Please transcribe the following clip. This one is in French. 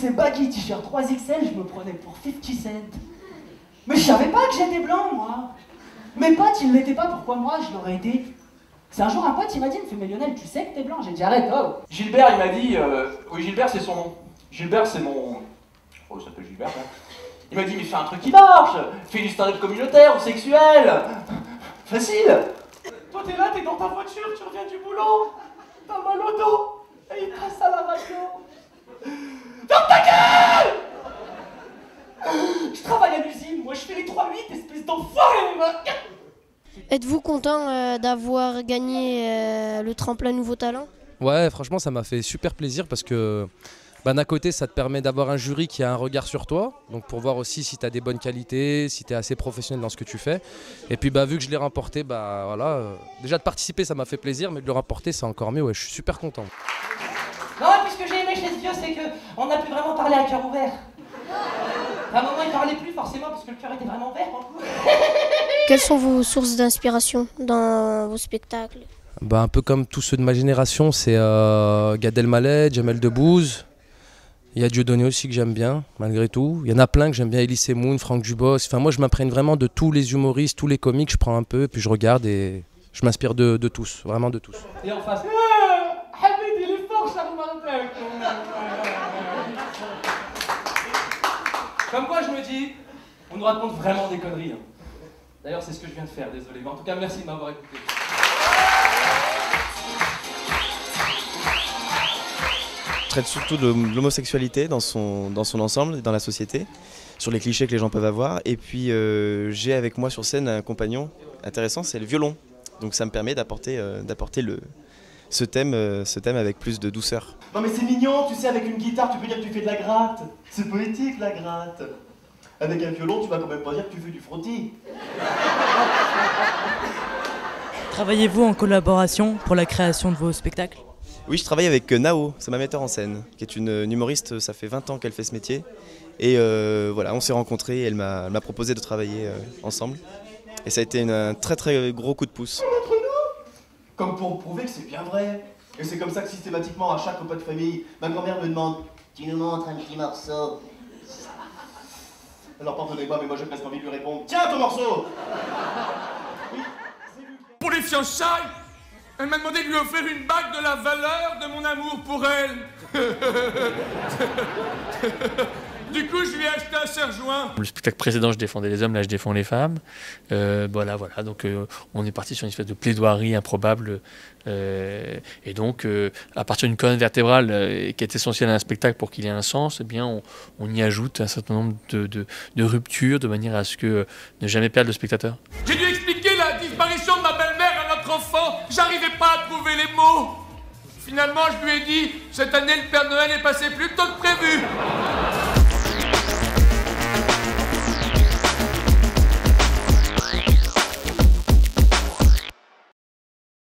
ces baggy t-shirt 3XL, je me prenais pour 50 Cent. Mais je savais pas que j'étais blanc, moi. Mes potes, ils l'étaient pas, pourquoi moi, je l'aurais été? C'est un jour un pote, il m'a dit, il me fait, mais Lionel, tu sais que t'es blanc? J'ai dit, arrête, oh. Gilbert, il m'a dit, oui, Gilbert, c'est son nom. Gilbert, c'est mon... Oh, il s'appelle Gilbert, hein. Il m'a dit, mais fais un truc qui marche. Fais du stand-up communautaire ou sexuel. Facile. Toi, t'es là, t'es dans ta voiture, tu reviens du boulot. T'as mal au dos. Et il passe à la radio. Ferme ta gueule! Je travaille à l'usine, moi je fais les 3-8, espèce d'enfoiré, moi. Êtes-vous content d'avoir gagné le tremplin Nouveau Talent? Ouais, franchement, ça m'a fait super plaisir parce que d'un côté, ça te permet d'avoir un jury qui a un regard sur toi, donc pour voir aussi si tu as des bonnes qualités, si tu es assez professionnel dans ce que tu fais. Et puis vu que je l'ai remporté, voilà, déjà de participer, ça m'a fait plaisir, mais de le remporter, c'est encore mieux. Ouais, je suis super content. Non, et puis ce que j'ai aimé chez ce vieux, c'est qu'on a pu vraiment parler à cœur ouvert. À un moment, il parlait plus forcément parce que le cœur était vraiment vert. Quelles sont vos sources d'inspiration dans vos spectacles? Un peu comme tous ceux de ma génération, c'est Gad Elmaleh, Jamel Debbouze. Il y a Dieudonné aussi que j'aime bien, malgré tout. Il y en a plein que j'aime bien, Elie Moon, Franck Dubos. Enfin, moi, je m'imprègne vraiment de tous les humoristes, tous les comiques. Je prends un peu, puis je regarde et je m'inspire de tous, vraiment de tous. Et en face, Hamid, il est fort, Charles-Martin. Comme quoi, je me dis, on nous raconte vraiment des conneries. Hein. D'ailleurs, c'est ce que je viens de faire, désolé. Mais en tout cas, merci de m'avoir écouté. Je traite surtout de l'homosexualité dans son ensemble, dans la société, sur les clichés que les gens peuvent avoir. Et puis j'ai avec moi sur scène un compagnon intéressant, c'est le violon. Donc ça me permet d'apporter ce thème avec plus de douceur. Non mais c'est mignon, tu sais, avec une guitare, tu peux dire que tu fais de la gratte. C'est poétique, la gratte. Avec un violon, tu vas quand même pas dire que tu fais du frottis. Travaillez-vous en collaboration pour la création de vos spectacles? Oui, je travaille avec Nao, c'est ma metteur en scène, qui est une humoriste, ça fait 20 ans qu'elle fait ce métier. Et voilà, on s'est rencontrés, elle m'a proposé de travailler ensemble. Et ça a été un très très gros coup de pouce. Entre nous, comme pour prouver que c'est bien vrai. Et c'est comme ça que systématiquement, à chaque repas de famille, ma grand-mère me demande « Tu nous montres un petit morceau ?» Alors pardonnez-moi, mais moi j'ai presque envie de lui répondre « Tiens ton morceau !» Pour les fiançailles, elle m'a demandé de lui offrir une bague de la valeur de mon amour pour elle. Du coup, je lui ai acheté un serre-joint. Le spectacle précédent, je défendais les hommes, là je défends les femmes. Voilà, donc on est parti sur une espèce de plaidoirie improbable. Et donc, à partir d'une colonne vertébrale qui est essentielle à un spectacle pour qu'il ait un sens, eh bien, on y ajoute un certain nombre de ruptures de manière à ce que ne jamais perdre le spectateur. J'ai dû expliquer la disparition de ma belle-mère à notre enfant. J'arrivais pas à trouver les mots. Finalement, je lui ai dit, cette année, le Père Noël est passé plus tôt que prévu.